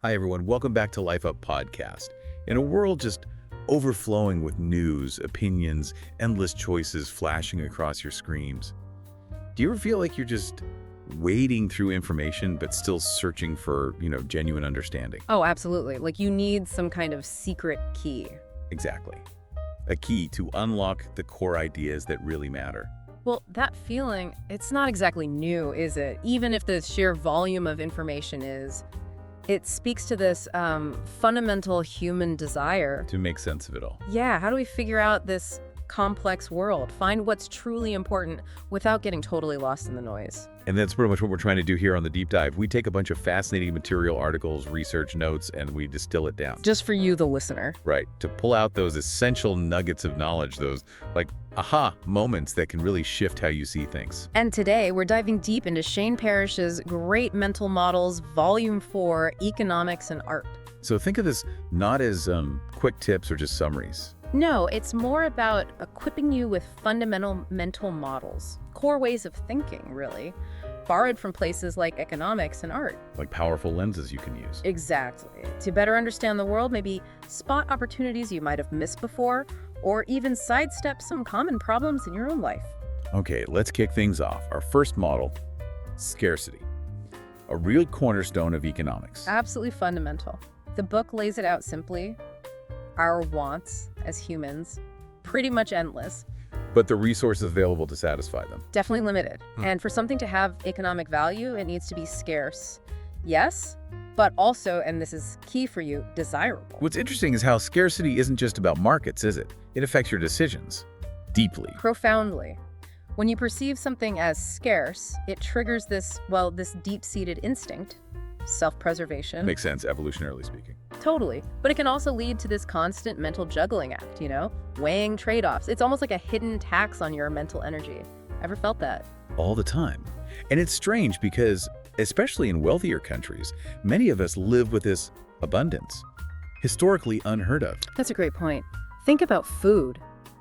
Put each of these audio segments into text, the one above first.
Hi, everyone. Welcome back to Life Up Podcast. In a world just overflowing with news, opinions, endless choices flashing across your screens, do you ever feel like you're just wading through information but still searching for, genuine understanding? Oh, absolutely. Like you need some kind of secret key. Exactly. A key to unlock the core ideas that really matter. Well, that feeling, it's not exactly new, is it? Even if the sheer volume of information is. It speaks to this fundamental human desire. To make sense of it all. Yeah, how do we figure out this complex world? Find what's truly important without getting totally lost in the noise. And that's pretty much what we're trying to do here on the Deep Dive. We take a bunch of fascinating material, articles, research, notes, and we distill it down. Just for you, the listener. Right. To pull out those essential nuggets of knowledge, those aha moments that can really shift how you see things. And today, we're diving deep into Shane Parrish's Great Mental Models, Volume 4, Economics and Art. So think of this not as quick tips or just summaries. No, it's more about equipping you with fundamental mental models, core ways of thinking, really, borrowed from places like economics and art. Like powerful lenses you can use. Exactly. To better understand the world, maybe spot opportunities you might have missed before, or even sidestep some common problems in your own life. Okay, let's kick things off. Our first model, scarcity. A real cornerstone of economics. Absolutely fundamental. The book lays it out simply. Our wants as humans, pretty much endless. But the resources available to satisfy them. Definitely limited. And for something to have economic value, it needs to be scarce. Yes, but also, and this is key for you, desirable. What's interesting is how scarcity isn't just about markets, is it? It affects your decisions deeply. Profoundly. When you perceive something as scarce, it triggers this deep-seated instinct, self-preservation. Makes sense, evolutionarily speaking. Totally. But it can also lead to this constant mental juggling act, weighing trade-offs. It's almost like a hidden tax on your mental energy. Ever felt that? All the time. And it's strange because, especially in wealthier countries, many of us live with this abundance, historically unheard of. That's a great point. Think about food.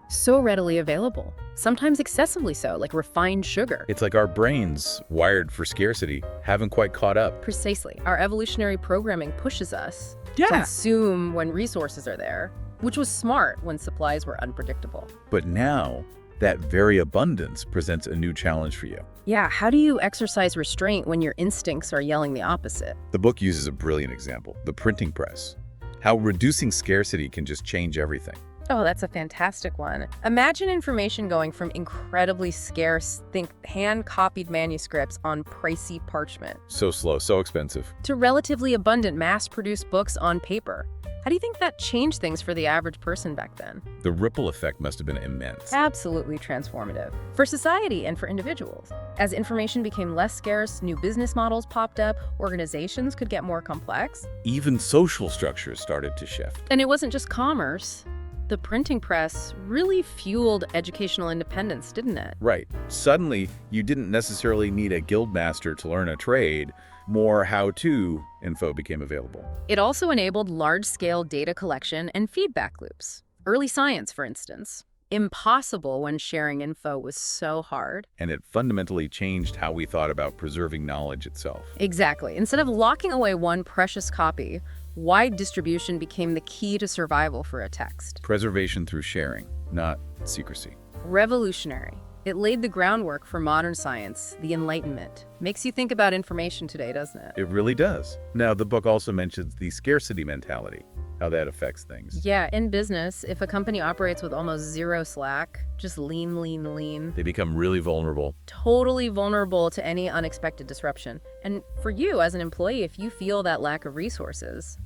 So readily available, sometimes excessively so, like refined sugar. It's like our brains, wired for scarcity, haven't quite caught up. Precisely. Our evolutionary programming pushes us to consume when resources are there, which was smart when supplies were unpredictable. But now, that very abundance presents a new challenge for you. Yeah, how do you exercise restraint when your instincts are yelling the opposite? The book uses a brilliant example, the printing press. How reducing scarcity can just change everything. Oh, that's a fantastic one. Imagine information going from incredibly scarce, think hand-copied manuscripts on pricey parchment. So slow, so expensive. To relatively abundant mass-produced books on paper. How do you think that changed things for the average person back then? The ripple effect must have been immense. Absolutely transformative. For society and for individuals. As information became less scarce, new business models popped up, organizations could get more complex. Even social structures started to shift. And it wasn't just commerce. The printing press really fueled educational independence, didn't it? Right. Suddenly, you didn't necessarily need a guildmaster to learn a trade. More how-to info became available. It also enabled large-scale data collection and feedback loops. Early science, for instance. Impossible when sharing info was so hard. And it fundamentally changed how we thought about preserving knowledge itself. Exactly. Instead of locking away one precious copy, wide distribution became the key to survival for a text. Preservation through sharing, not secrecy. Revolutionary. It laid the groundwork for modern science, the Enlightenment. Makes you think about information today, doesn't it? It really does. Now, the book also mentions the scarcity mentality, how that affects things. Yeah, in business, if a company operates with almost zero slack, just lean, They become really vulnerable. totally vulnerable to any unexpected disruption. And for you as an employee, if you feel that lack of resources,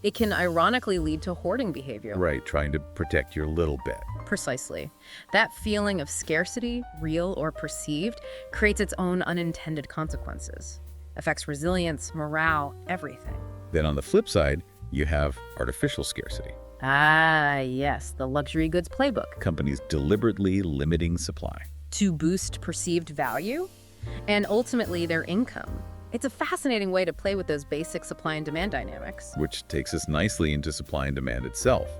it can ironically lead to hoarding behavior. Right, trying to protect your little bit. Precisely. That feeling of scarcity, real or perceived, creates its own unintended consequences. Affects resilience, morale, everything. Then on the flip side, you have artificial scarcity. Ah, yes, the luxury goods playbook. Companies deliberately limiting supply. To boost perceived value and ultimately their income. It's a fascinating way to play with those basic supply and demand dynamics. Which takes us nicely into supply and demand itself.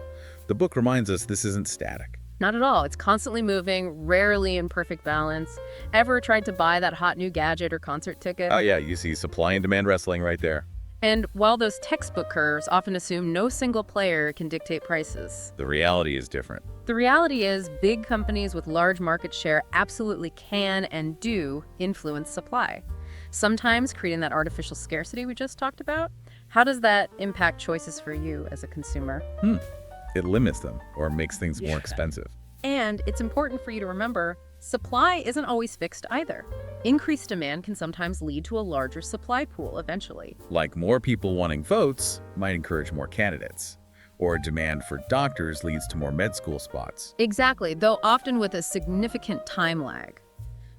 The book reminds us this isn't static. Not at all. It's constantly moving, rarely in perfect balance. Ever tried to buy that hot new gadget or concert ticket? Oh yeah, you see supply and demand wrestling right there. And while those textbook curves often assume no single player can dictate prices, The reality is different. the reality is big companies with large market share absolutely can and do influence supply, sometimes creating that artificial scarcity we just talked about. How does that impact choices for you as a consumer? It limits them or makes things more Yeah. expensive. And it's important for you to remember, supply isn't always fixed either. Increased demand can sometimes lead to a larger supply pool eventually. Like more people wanting votes might encourage more candidates, or demand for doctors leads to more med school spots. Exactly, though often with a significant time lag.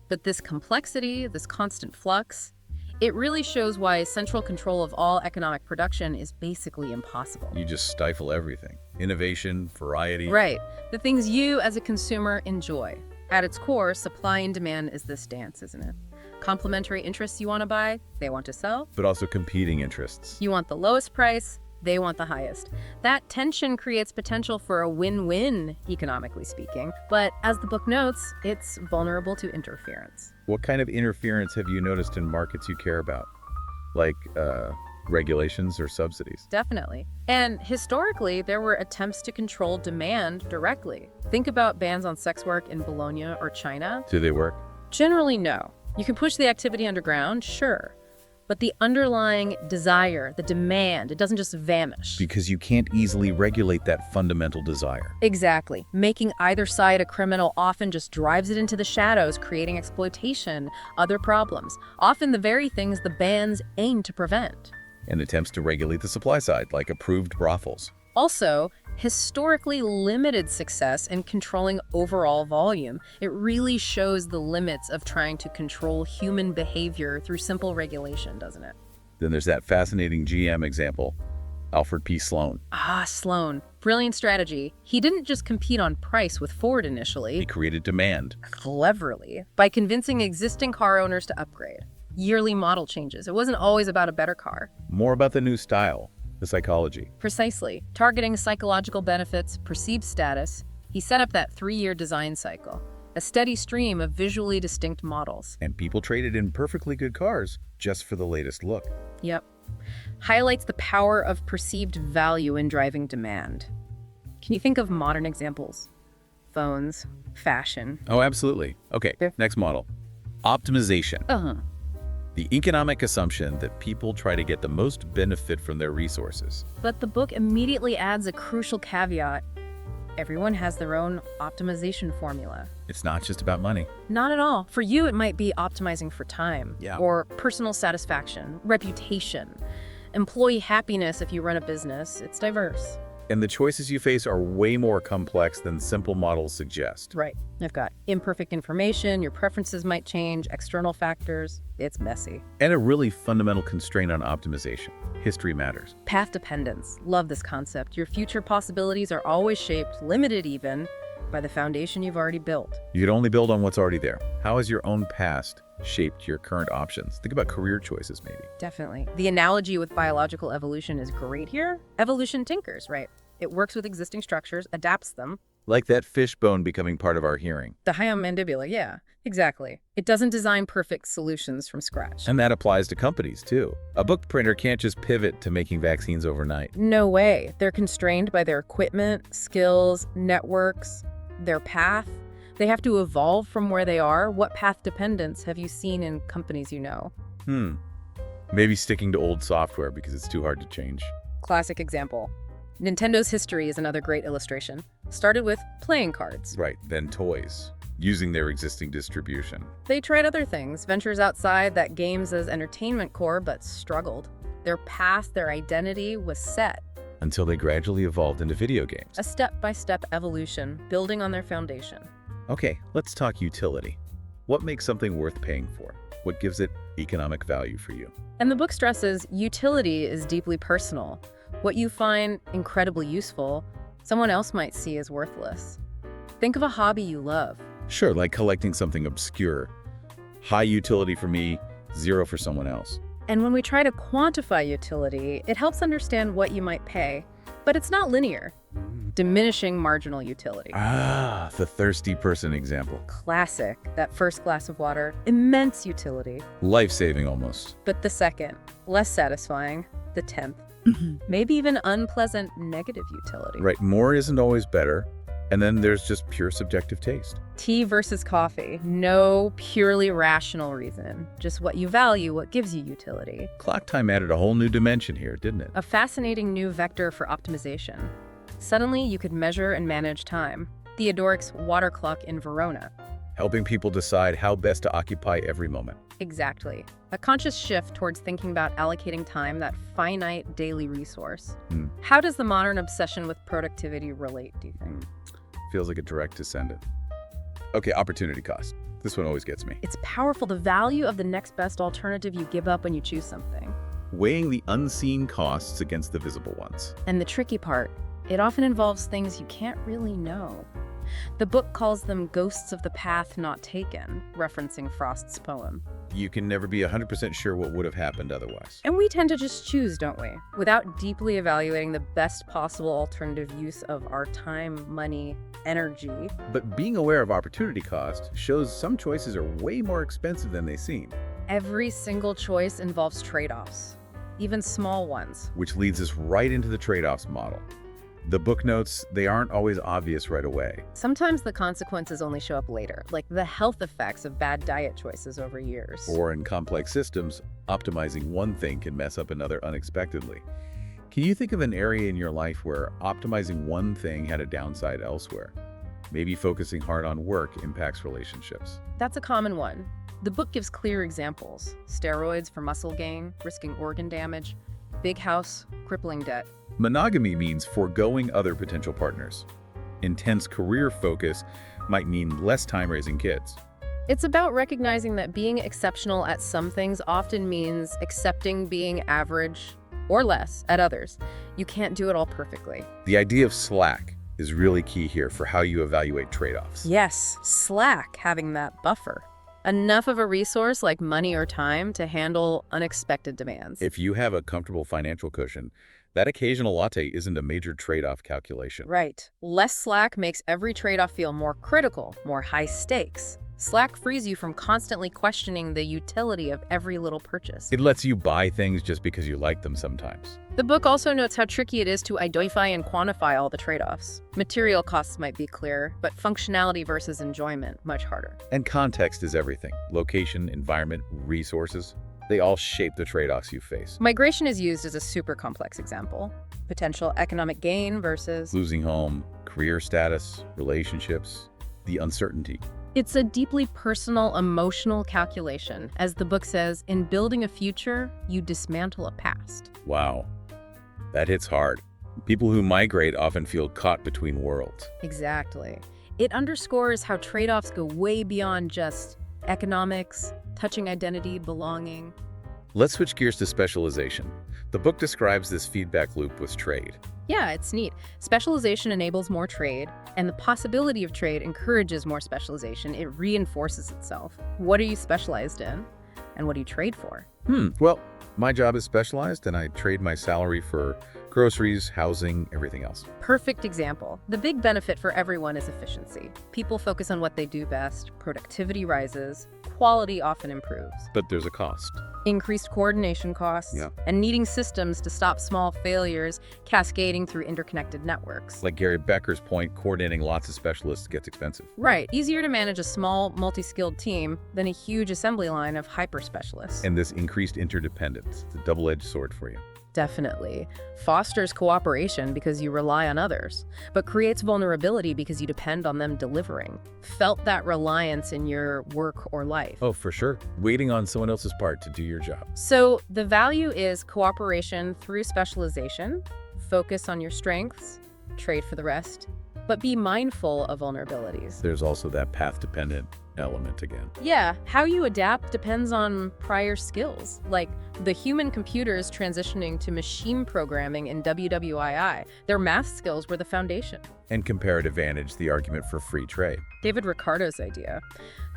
But this complexity, this constant flux, it really shows why central control of all economic production is basically impossible. You just stifle everything. Innovation, variety. Right, the things you as a consumer enjoy. At its core, supply and demand is this dance, isn't it? Complementary interests you want to buy, they want to sell. But also competing interests. You want the lowest price, they want the highest. That tension creates potential for a win-win, economically speaking. But as the book notes, it's vulnerable to interference. What kind of interference have you noticed in markets you care about? Like regulations or subsidies? Definitely. And historically, there were attempts to control demand directly. Think about bans on sex work in Bologna or China. Do they work? Generally, no. You can push the activity underground, sure. But the underlying desire, the demand, it doesn't just vanish. Because you can't easily regulate that fundamental desire. Exactly. Making either side a criminal often just drives it into the shadows, creating exploitation, other problems, often the very things the bans aim to prevent. And attempts to regulate the supply side, like approved brothels. Also, historically limited success in controlling overall volume. It really shows the limits of trying to control human behavior through simple regulation, doesn't it? Then there's that fascinating GM example, Alfred P. Sloan. Ah, Sloan. Brilliant strategy. He didn't just compete on price with Ford initially. He created demand. Cleverly, by convincing existing car owners to upgrade. Yearly model changes. It wasn't always about a better car. More about the new style, the psychology. Precisely. Targeting psychological benefits, perceived status, he set up that 3-year design cycle, a steady stream of visually distinct models. And people traded in perfectly good cars just for the latest look. Yep. Highlights the power of perceived value in driving demand. Can you think of modern examples? Phones, fashion. Oh, absolutely. Okay, Yeah. next model. Optimization. Uh-huh. The economic assumption that people try to get the most benefit from their resources. But the book immediately adds a crucial caveat. Everyone has their own optimization formula. It's not just about money. Not at all. For you, it might be optimizing for time, Yeah. or personal satisfaction, reputation, employee happiness if you run a business. It's diverse. And the choices you face are way more complex than simple models suggest. Right. I've got imperfect information, your preferences might change, external factors. It's messy. And a really fundamental constraint on optimization. History matters. Path dependence. Love this concept. Your future possibilities are always shaped, limited even, by the foundation you've already built. You can only build on what's already there. How has your own past shaped your current options? Think about career choices, maybe. Definitely. The analogy with biological evolution is great here. Evolution tinkers, right? It works with existing structures, adapts them. Like that fish bone becoming part of our hearing. The mandibular, yeah, exactly. It doesn't design perfect solutions from scratch. And that applies to companies, too. A book printer can't just pivot to making vaccines overnight. No way. They're constrained by their equipment, skills, networks, their path. They have to evolve from where they are. What path dependence have you seen in companies you know? Maybe sticking to old software because it's too hard to change. Classic example. Nintendo's history is another great illustration. Started with playing cards. Right, then toys, using their existing distribution. They tried other things, ventures outside that games as entertainment core, but struggled. Their path, their identity was set. Until they gradually evolved into video games. A step-by-step evolution, building on their foundation. Okay, let's talk utility. What makes something worth paying for? What gives it economic value for you? And the book stresses utility is deeply personal. What you find incredibly useful, someone else might see as worthless. Think of a hobby you love. Sure, like collecting something obscure. High utility for me, zero for someone else. And when we try to quantify utility, it helps understand what you might pay. But it's not linear. Diminishing marginal utility. Ah, the thirsty person example. Classic. That first glass of water, immense utility. Life-saving almost. But the second, less satisfying. the 10th. Maybe even unpleasant negative utility. Right, more isn't always better. And then there's just pure subjective taste. Tea versus coffee. No purely rational reason. Just what you value, what gives you utility. Clock time added a whole new dimension here, didn't it? A fascinating new vector for optimization. Suddenly, you could measure and manage time. Theodoric's water clock in Verona. Helping people decide how best to occupy every moment. Exactly. A conscious shift towards thinking about allocating time, that finite daily resource. How does the modern obsession with productivity relate, do you think? Feels like a direct descendant. Okay, opportunity cost. This one always gets me. It's powerful, the value of the next best alternative you give up when you choose something. Weighing the unseen costs against the visible ones. And the tricky part, it often involves things you can't really know. The book calls them ghosts of the path not taken, referencing Frost's poem. You can never be 100% sure what would have happened otherwise. And we tend to just choose, don't we? Without deeply evaluating the best possible alternative use of our time, money, energy. But being aware of opportunity cost shows some choices are way more expensive than they seem. Every single choice involves trade-offs, even small ones. Which leads us right into the trade-offs model. The book notes they aren't always obvious right away. Sometimes the consequences only show up later, like the health effects of bad diet choices over years. Or in complex systems, optimizing one thing can mess up another unexpectedly. Can you think of an area in your life where optimizing one thing had a downside elsewhere? Maybe focusing hard on work impacts relationships. That's a common one. The book gives clear examples. Steroids for muscle gain, risking organ damage, big house, crippling debt. Monogamy means foregoing other potential partners. Intense career focus might mean less time raising kids. It's about recognizing that being exceptional at some things often means accepting being average or less at others. You can't do it all perfectly. The idea of slack is really key here for how you evaluate trade-offs. Yes, slack, having that buffer. Enough of a resource like money or time to handle unexpected demands. If you have a comfortable financial cushion, that occasional latte isn't a major trade-off calculation. Right. Less slack makes every trade-off feel more critical, more high stakes. Slack frees you from constantly questioning the utility of every little purchase. It lets you buy things just because you like them sometimes. The book also notes how tricky it is to identify and quantify all the trade-offs. Material costs might be clear, but functionality versus enjoyment, much harder. And context is everything. Location, environment, resources, they all shape the trade-offs you face. Migration is used as a super complex example. Potential economic gain versus Losing home, career status, relationships, the uncertainty. It's a deeply personal, emotional calculation. As the book says, in building a future, you dismantle a past. Wow, that hits hard. People who migrate often feel caught between worlds. Exactly. It underscores how trade-offs go way beyond just economics, touching identity, belonging. Let's switch gears to specialization. The book describes this feedback loop with trade. Yeah, it's neat. Specialization enables more trade, and the possibility of trade encourages more specialization. It reinforces itself. What are you specialized in? And what do you trade for? Well, my job is specialized, and I trade my salary for groceries, housing, everything else. Perfect example. The big benefit for everyone is efficiency. People focus on what they do best, productivity rises, quality often improves. But there's a cost. Increased coordination costs, and needing systems to stop small failures cascading through interconnected networks. Like Gary Becker's point, coordinating lots of specialists gets expensive. Right. Easier to manage a small, multi-skilled team than a huge assembly line of hyper-specialists. And this increased interdependence, it's a double-edged sword for you. Definitely. Fosters cooperation because you rely on others, but creates vulnerability because you depend on them delivering. Felt that reliance in your work or life. Oh, for sure. Waiting on someone else's part to do your job. So the value is cooperation through specialization, focus on your strengths, trade for the rest, but be mindful of vulnerabilities. There's also that path-dependent element again. Yeah, how you adapt depends on prior skills, like the human computers transitioning to machine programming in WWII. Their math skills were the foundation. And comparative advantage, the argument for free trade. David Ricardo's idea.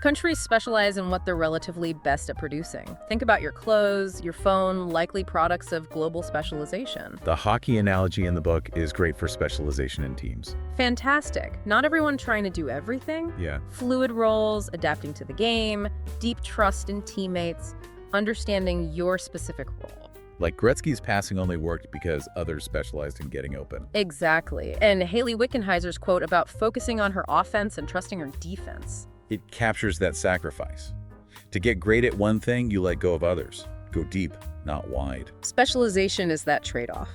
Countries specialize in what they're relatively best at producing. Think about your clothes, your phone, likely products of global specialization. The hockey analogy in the book is great for specialization in teams. Fantastic. Not everyone trying to do everything. Yeah. Fluid roles, adapting to the game, deep trust in teammates, understanding your specific role. Like Gretzky's passing only worked because others specialized in getting open. Exactly. And Haley Wickenheiser's quote about focusing on her offense and trusting her defense. It captures that sacrifice. To get great at one thing, you let go of others. Go deep, not wide. Specialization is that trade-off.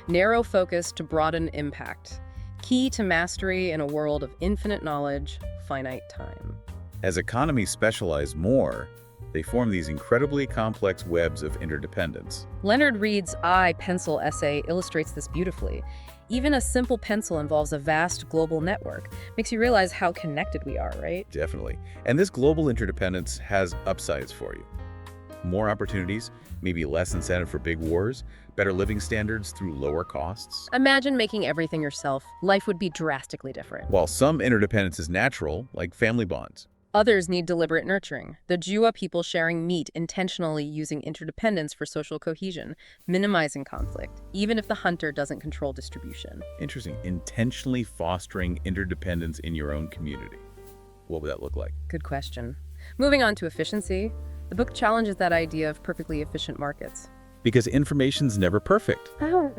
Narrow focus to broaden impact. Key to mastery in a world of infinite knowledge, finite time. As economies specialize more, they form these incredibly complex webs of interdependence. Leonard Read's I, Pencil essay illustrates this beautifully. Even a simple pencil involves a vast global network. Makes you realize how connected we are, right? Definitely. And this global interdependence has upsides for you. More opportunities, maybe less incentive for big wars, better living standards through lower costs. Imagine making everything yourself. Life would be drastically different. While some interdependence is natural, like family bonds. Others need deliberate nurturing. The Jiwa people sharing meat intentionally using interdependence for social cohesion, minimizing conflict, even if the hunter doesn't control distribution. Interesting. Intentionally fostering interdependence in your own community. What would that look like? Good question. Moving on to efficiency, the book challenges that idea of perfectly efficient markets. Because information's never perfect.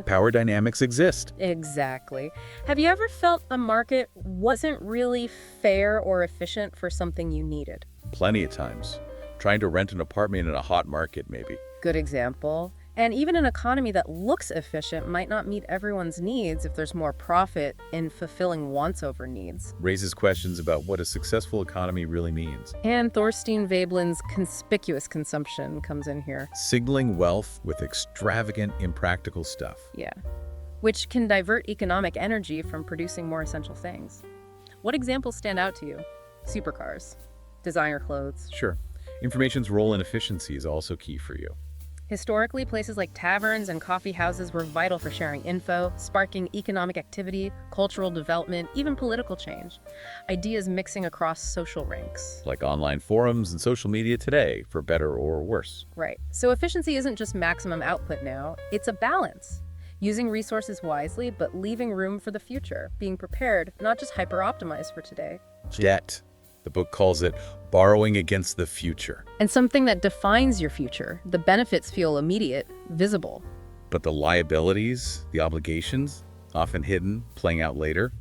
Power dynamics exist. Exactly. Have you ever felt a market wasn't really fair or efficient for something you needed? Plenty of times. Trying to rent an apartment in a hot market, maybe. Good example. And even an economy that looks efficient might not meet everyone's needs if there's more profit in fulfilling wants over needs. Raises questions about what a successful economy really means. And Thorstein Veblen's conspicuous consumption comes in here. Signaling wealth with extravagant, impractical stuff. Yeah. Which can divert economic energy from producing more essential things. What examples stand out to you? Supercars, designer clothes. Sure. Information's role in efficiency is also key for you. Historically, places like taverns and coffee houses were vital for sharing info, sparking economic activity, cultural development, even political change. Ideas mixing across social ranks. Like online forums and social media today, for better or worse. Right. So efficiency isn't just maximum output now, it's a balance. Using resources wisely, but leaving room for the future. Being prepared, not just hyper-optimized for today. Debt. The book calls it borrowing against the future. And something that defines your future. The benefits feel immediate, visible. But the liabilities, the obligations, often hidden, playing out later,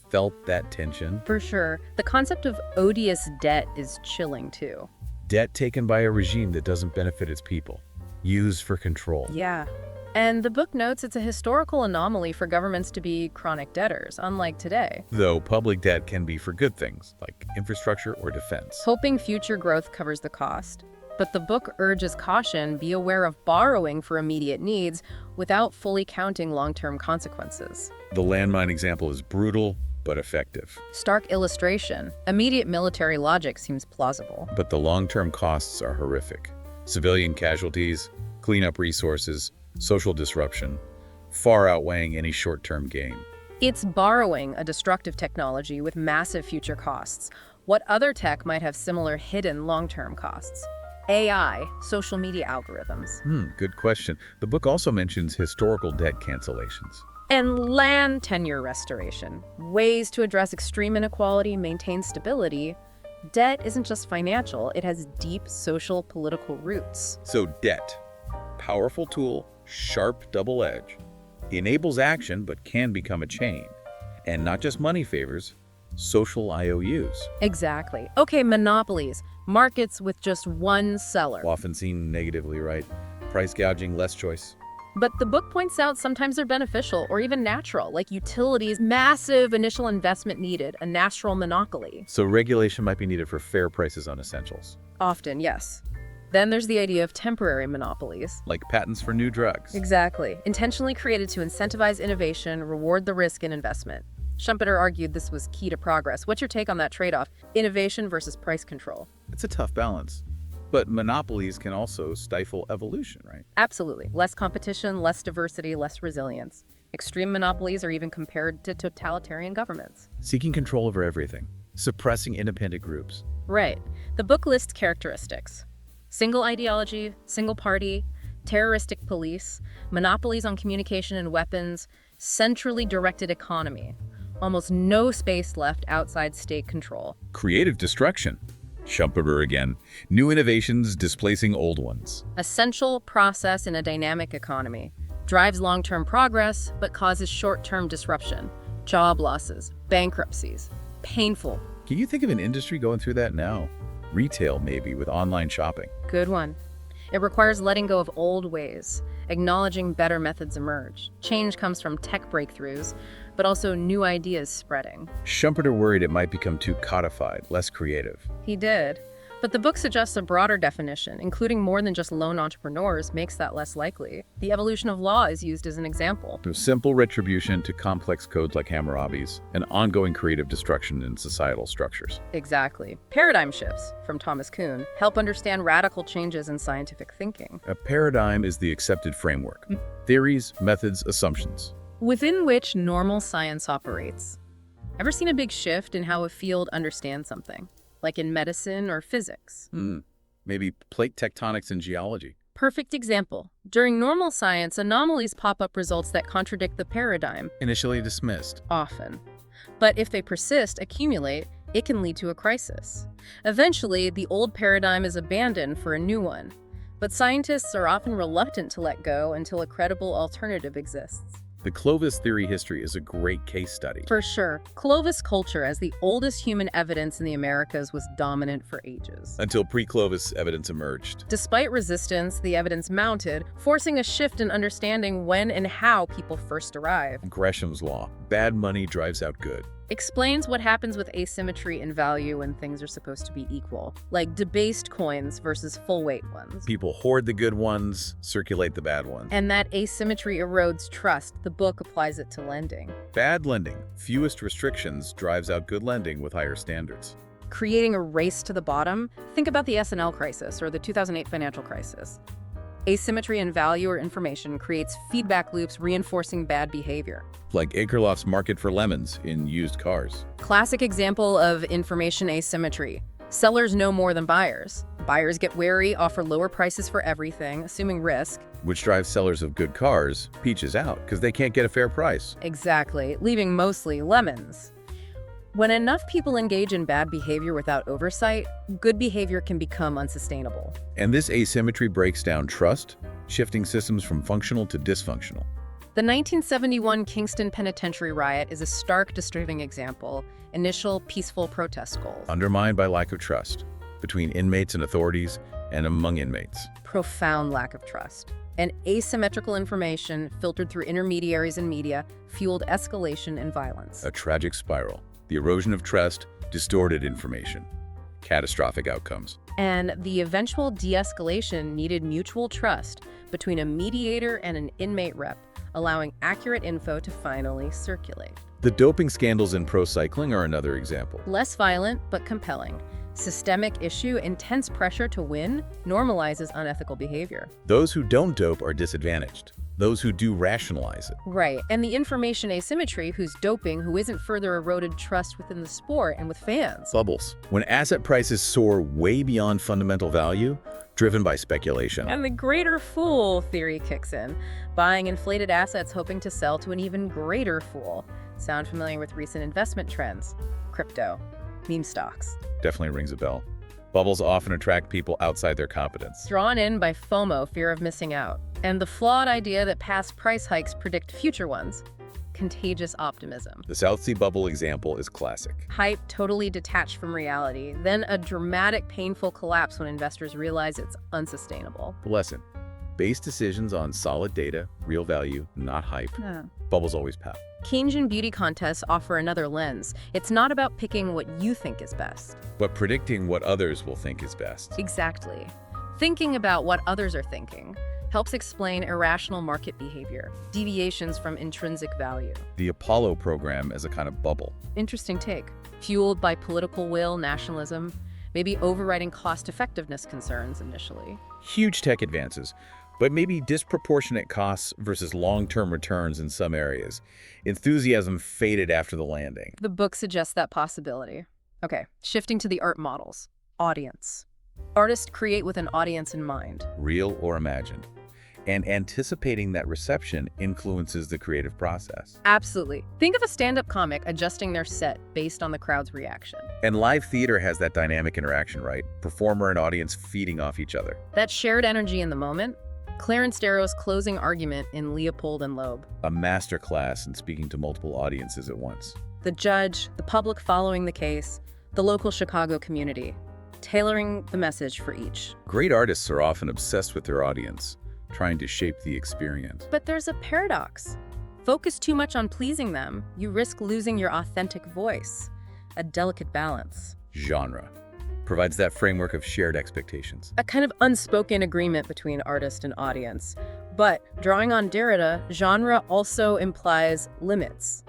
felt that tension. For sure. The concept of odious debt is chilling too. Debt taken by a regime that doesn't benefit its people. Used for control. Yeah. And the book notes it's a historical anomaly for governments to be chronic debtors, unlike today. Though public debt can be for good things, like infrastructure or defense. Hoping future growth covers the cost. But the book urges caution, be aware of borrowing for immediate needs without fully counting long-term consequences. The landmine example is brutal, but effective. Stark illustration. Immediate military logic seems plausible. But the long-term costs are horrific. Civilian casualties, cleanup resources, social disruption, far outweighing any short-term gain. It's borrowing a destructive technology with massive future costs. What other tech might have similar hidden long-term costs? AI, social media algorithms. Good question. The book also mentions historical debt cancellations. And land tenure restoration. Ways to address extreme inequality, maintain stability. Debt isn't just financial, it has deep social, political roots. So debt, powerful tool, sharp double edge, enables action but can become a chain. And not just money favors, social IOUs. Exactly. Okay, monopolies. Markets with just one seller. Often seen negatively, right? Price gouging, less choice. But the book points out sometimes they're beneficial or even natural, like utilities, massive initial investment needed, a natural monopoly. So regulation might be needed for fair prices on essentials. Often, yes. Then there's the idea of temporary monopolies. Like patents for new drugs. Exactly. Intentionally created to incentivize innovation, reward the risk in investment. Schumpeter argued this was key to progress. What's your take on that trade-off? Innovation versus price control. It's a tough balance. But monopolies can also stifle evolution, right? Absolutely. Less competition, less diversity, less resilience. Extreme monopolies are even compared to totalitarian governments. Seeking control over everything. Suppressing independent groups. Right. The book lists characteristics. Single ideology, single party, terroristic police, monopolies on communication and weapons, centrally directed economy. Almost no space left outside state control. Creative destruction. Schumpeter again. New innovations displacing old ones. Essential process in a dynamic economy. Drives long-term progress, but causes short-term disruption. Job losses, bankruptcies. Painful. Can you think of an industry going through that now? Retail, maybe, with online shopping. Good one. It requires letting go of old ways, acknowledging better methods emerge. Change comes from tech breakthroughs, but also new ideas spreading. Schumpeter worried it might become too codified, less creative. He did. But the book suggests a broader definition, including more than just lone entrepreneurs, makes that less likely. The evolution of law is used as an example. From simple retribution to complex codes like Hammurabi's, and ongoing creative destruction in societal structures. Exactly. Paradigm shifts, from Thomas Kuhn, help understand radical changes in scientific thinking. A paradigm is the accepted framework. Theories, methods, assumptions. Within which normal science operates. Ever seen a big shift in how a field understands something? Like in medicine or physics? Maybe plate tectonics in geology. Perfect example. During normal science, anomalies pop up results that contradict the paradigm. Initially dismissed. Often. But if they persist, accumulate, it can lead to a crisis. Eventually, the old paradigm is abandoned for a new one. But scientists are often reluctant to let go until a credible alternative exists. The Clovis theory history is a great case study. For sure, Clovis culture as the oldest human evidence in the Americas was dominant for ages. Until pre-Clovis evidence emerged. Despite resistance, the evidence mounted, forcing a shift in understanding when and how people first arrived. Gresham's law. Bad money drives out good. Explains what happens with asymmetry in value when things are supposed to be equal, like debased coins versus full-weight ones. People hoard the good ones, circulate the bad ones. And that asymmetry erodes trust. The book applies it to lending. Bad lending, fewest restrictions, drives out good lending with higher standards. Creating a race to the bottom? Think about the S&L crisis or the 2008 financial crisis. Asymmetry in value or information creates feedback loops reinforcing bad behavior. Like Akerlof's market for lemons in used cars. Classic example of information asymmetry. Sellers know more than buyers. Buyers get wary, offer lower prices for everything, assuming risk. Which drives sellers of good cars, peaches out, because they can't get a fair price. Exactly, leaving mostly lemons. When enough people engage in bad behavior without oversight, good behavior can become unsustainable. And this asymmetry breaks down trust, shifting systems from functional to dysfunctional. The 1971 Kingston Penitentiary riot is a stark, disturbing example. Initial peaceful protest goals. Undermined by lack of trust between inmates and authorities and among inmates. Profound lack of trust. And asymmetrical information filtered through intermediaries and media fueled escalation and violence. A tragic spiral. The erosion of trust, distorted information. Catastrophic outcomes. And the eventual de-escalation needed mutual trust between a mediator and an inmate rep, allowing accurate info to finally circulate. The doping scandals in pro cycling are another example. Less violent, but compelling. Systemic issue, intense pressure to win, normalizes unethical behavior. Those who don't dope are disadvantaged. Those who do rationalize it. Right, and the information asymmetry, who's doping, who isn't further eroded trust within the sport and with fans. Bubbles. When asset prices soar way beyond fundamental value, driven by speculation. And the greater fool theory kicks in, buying inflated assets hoping to sell to an even greater fool. Sound familiar with recent investment trends? Crypto, meme stocks. Definitely rings a bell. Bubbles often attract people outside their competence. Drawn in by FOMO, fear of missing out, and the flawed idea that past price hikes predict future ones. Contagious optimism. The South Sea bubble example is classic. Hype totally detached from reality, then a dramatic, painful collapse when investors realize it's unsustainable. The lesson. Base decisions on solid data, real value, not hype. Yeah. Bubbles always pout. Keynesian beauty contests offer another lens. It's not about picking what you think is best. But predicting what others will think is best. Exactly. Thinking about what others are thinking helps explain irrational market behavior, deviations from intrinsic value. The Apollo program as a kind of bubble. Interesting take. Fueled by political will, nationalism, maybe overriding cost-effectiveness concerns initially. Huge tech advances, but maybe disproportionate costs versus long-term returns in some areas. Enthusiasm faded after the landing. The book suggests that possibility. Okay, shifting to the art models. Audience. Artists create with an audience in mind. Real or imagined. And anticipating that reception influences the creative process. Absolutely. Think of a stand-up comic adjusting their set based on the crowd's reaction. And live theater has that dynamic interaction, right? Performer and audience feeding off each other. That shared energy in the moment, Clarence Darrow's closing argument in Leopold and Loeb. A masterclass in speaking to multiple audiences at once. The judge, the public following the case, the local Chicago community, tailoring the message for each. Great artists are often obsessed with their audience, trying to shape the experience. But there's a paradox. Focus too much on pleasing them, you risk losing your authentic voice. A delicate balance. Genre provides that framework of shared expectations. A kind of unspoken agreement between artist and audience. But drawing on Derrida, genre also implies limits.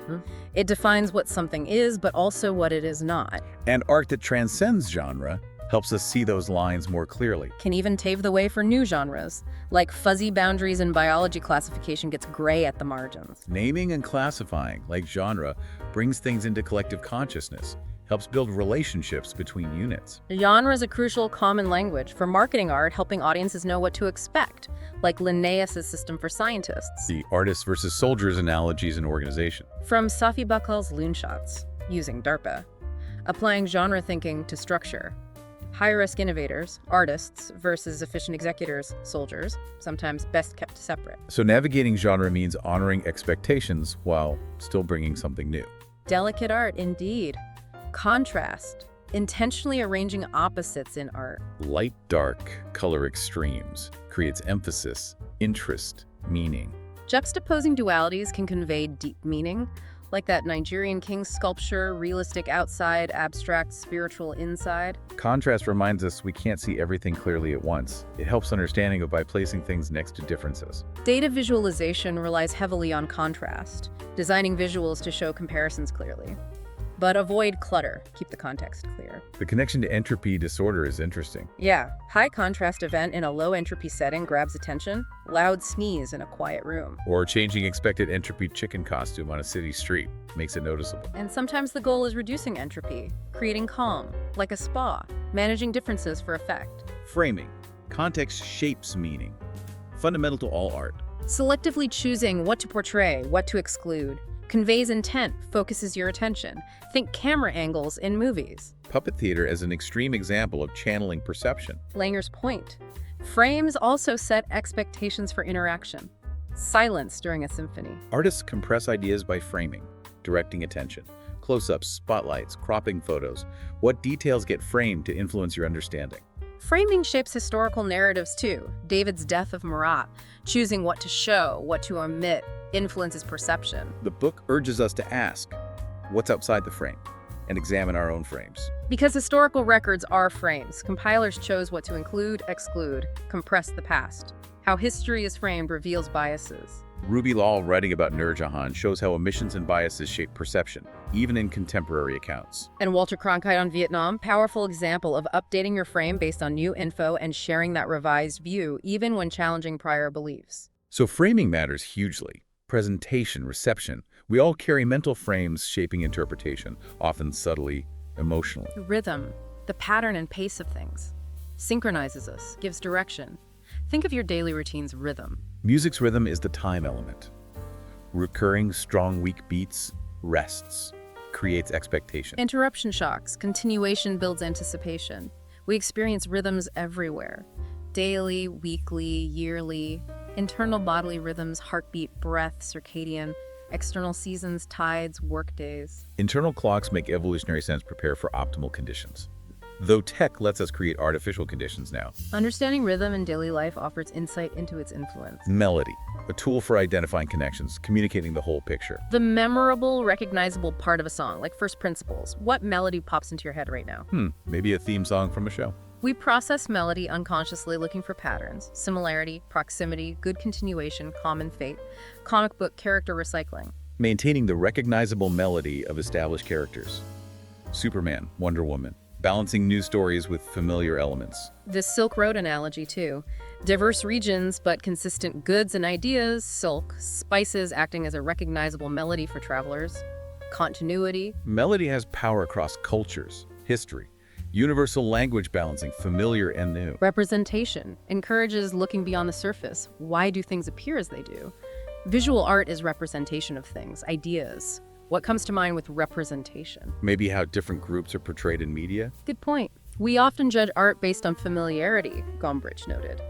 It defines what something is, but also what it is not. And art that transcends genre helps us see those lines more clearly. Can even pave the way for new genres, like fuzzy boundaries in biology classification gets gray at the margins. Naming and classifying, like genre, brings things into collective consciousness, helps build relationships between units. Genre is a crucial common language for marketing art, helping audiences know what to expect, like Linnaeus' system for scientists. The artists versus soldiers analogies in organization. From Safi Bakal's Loonshots, using DARPA, applying genre thinking to structure. High-risk innovators, artists, versus efficient executors, soldiers, sometimes best kept separate. So navigating genre means honoring expectations while still bringing something new. Delicate art, indeed. Contrast, intentionally arranging opposites in art. Light, dark, color extremes creates emphasis, interest, meaning. Juxtaposing dualities can convey deep meaning, like that Nigerian king sculpture, realistic outside, abstract, spiritual inside. Contrast reminds us we can't see everything clearly at once. It helps understanding it by placing things next to differences. Data visualization relies heavily on contrast, designing visuals to show comparisons clearly. But avoid clutter, keep the context clear. The connection to entropy disorder is interesting. Yeah, high contrast event in a low entropy setting grabs attention, loud sneeze in a quiet room. Or changing expected entropy chicken costume on a city street makes it noticeable. And sometimes the goal is reducing entropy, creating calm, like a spa, managing differences for effect. Framing. Context shapes meaning. Fundamental to all art. Selectively choosing what to portray, what to exclude, conveys intent, focuses your attention. Think camera angles in movies. Puppet theater as an extreme example of channeling perception. Langer's point. Frames also set expectations for interaction. Silence during a symphony. Artists compress ideas by framing, directing attention. Close-ups, spotlights, cropping photos. What details get framed to influence your understanding? Framing shapes historical narratives too. David's death of Marat, choosing what to show, what to omit, influences perception. The book urges us to ask, what's outside the frame, and examine our own frames. Because historical records are frames, compilers chose what to include, exclude, compress the past. How history is framed reveals biases. Ruby Lal, writing about Nur Jahan, shows how omissions and biases shape perception, even in contemporary accounts. And Walter Cronkite on Vietnam, powerful example of updating your frame based on new info and sharing that revised view, even when challenging prior beliefs. So framing matters hugely. Presentation, reception. We all carry mental frames shaping interpretation, often subtly, emotionally. Rhythm, the pattern and pace of things, synchronizes us, gives direction. Think of your daily routine's rhythm. Music's rhythm is the time element. Recurring, strong, weak beats, rests, creates expectation. Interruption shocks, continuation builds anticipation. We experience rhythms everywhere. Daily, weekly, yearly, internal bodily rhythms, heartbeat, breath, circadian, external seasons, tides, work days. Internal clocks make evolutionary sense prepare for optimal conditions. Though tech lets us create artificial conditions now. Understanding rhythm in daily life offers insight into its influence. Melody, a tool for identifying connections, communicating the whole picture. The memorable, recognizable part of a song, like first principles. What melody pops into your head right now? Maybe a theme song from a show. We process melody unconsciously looking for patterns, similarity, proximity, good continuation, common fate, comic book character recycling. Maintaining the recognizable melody of established characters. Superman, Wonder Woman, balancing new stories with familiar elements. The Silk Road analogy, too. Diverse regions, but consistent goods and ideas, silk, spices acting as a recognizable melody for travelers. Continuity. Melody has power across cultures, history, Universal language balancing, familiar and new. Representation encourages looking beyond the surface. Why do things appear as they do? Visual art is representation of things, ideas. What comes to mind with representation? Maybe how different groups are portrayed in media? Good point. We often judge art based on familiarity, Gombrich noted.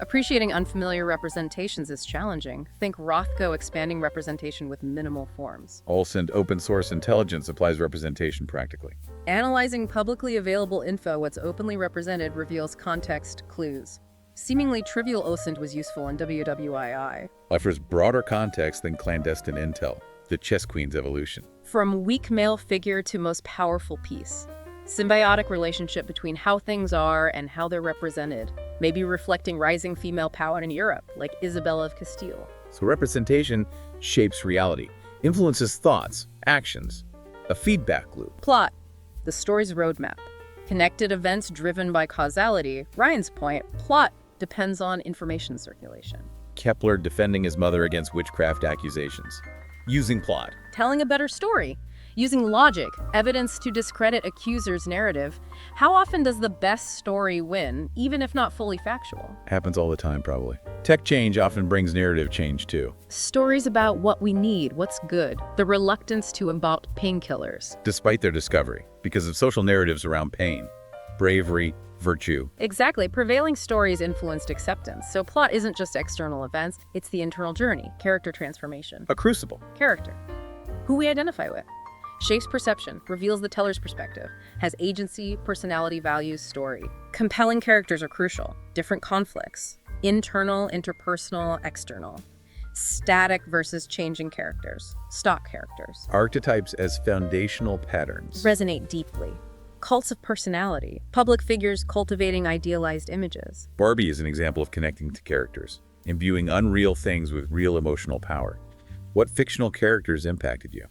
Appreciating unfamiliar representations is challenging. Think Rothko expanding representation with minimal forms. Olsson, open source intelligence applies representation practically. Analyzing publicly available info, what's openly represented, reveals context clues. Seemingly trivial OSINT was useful in WWII. Offers broader context than clandestine intel, the chess queen's evolution. From weak male figure to most powerful piece. Symbiotic relationship between how things are and how they're represented, maybe reflecting rising female power in Europe, like Isabella of Castile. So representation shapes reality, influences thoughts, actions, a feedback loop. Plot, the story's roadmap. Connected events driven by causality. Ryan's point, plot depends on information circulation. Kepler defending his mother against witchcraft accusations. Using plot. Telling a better story. Using logic, evidence to discredit accuser's narrative. How often does the best story win, even if not fully factual? Happens all the time, probably. Tech change often brings narrative change, too. Stories about what we need, what's good, the reluctance to about painkillers. Despite their discovery, because of social narratives around pain, bravery, virtue. Exactly. Prevailing stories influenced acceptance. So plot isn't just external events, it's the internal journey, character transformation. A crucible. Character. Who we identify with. Shapes perception, reveals the teller's perspective, has agency, personality, values, story. Compelling characters are crucial. Different conflicts. Internal, interpersonal, external. Static versus changing characters. Stock characters. Archetypes as foundational patterns. Resonate deeply. Cults of personality. Public figures cultivating idealized images. Barbie is an example of connecting to characters, imbuing unreal things with real emotional power. What fictional characters impacted you?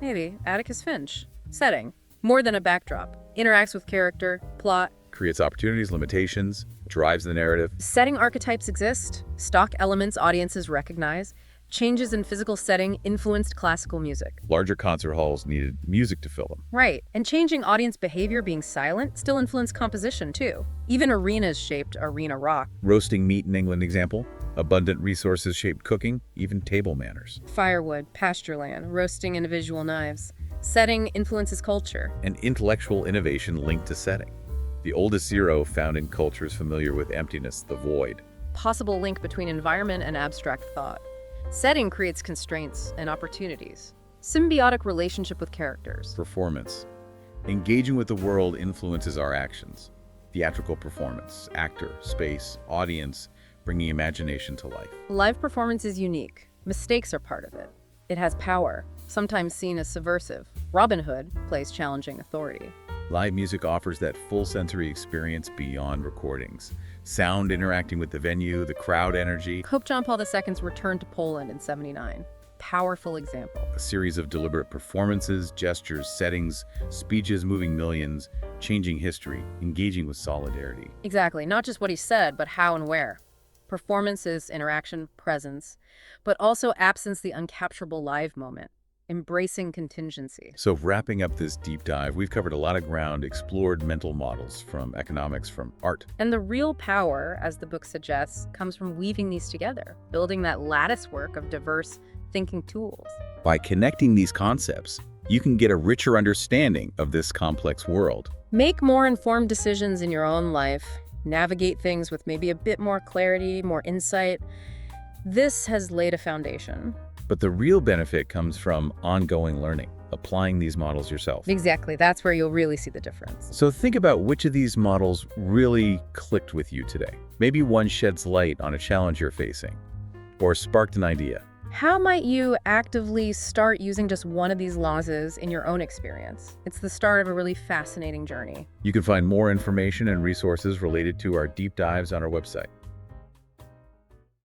Maybe. Atticus Finch. Setting. More than a backdrop. Interacts with character, plot. Creates opportunities, limitations, drives the narrative. Setting archetypes exist. Stock elements audiences recognize. Changes in physical setting influenced classical music. Larger concert halls needed music to fill them. Right. And changing audience behavior, being silent, still influenced composition too. Even arenas shaped arena rock. Roasting meat in England example. Abundant resources shaped cooking, even table manners. Firewood, pasture land, roasting individual knives. Setting influences culture. And intellectual innovation linked to setting. The oldest zero found in cultures familiar with emptiness, the void. Possible link between environment and abstract thought. Setting creates constraints and opportunities. Symbiotic relationship with characters. Performance. Engaging with the world influences our actions. Theatrical performance, actor, space, audience, bringing imagination to life. Live performance is unique. Mistakes are part of it. It has power, sometimes seen as subversive. Robin Hood plays challenging authority. Live music offers that full sensory experience beyond recordings. Sound interacting with the venue, the crowd energy. Pope John Paul II's return to Poland in '79. Powerful example. A series of deliberate performances, gestures, settings, speeches moving millions, changing history, engaging with solidarity. Exactly. Not just what he said, but how and where. Performances, interaction, presence, but also absence the uncapturable live moment. Embracing contingency. So wrapping up this deep dive, we've covered a lot of ground, explored mental models from economics, from art. And the real power, as the book suggests, comes from weaving these together, building that lattice work of diverse thinking tools. By connecting these concepts, you can get a richer understanding of this complex world. Make more informed decisions in your own life. Navigate things with maybe a bit more clarity, more insight. This has laid a foundation. But the real benefit comes from ongoing learning, applying these models yourself. Exactly. That's where you'll really see the difference. So think about which of these models really clicked with you today. Maybe one sheds light on a challenge you're facing, or sparked an idea. How might you actively start using just one of these laws in your own experience? It's the start of a really fascinating journey. You can find more information and resources related to our deep dives on our website.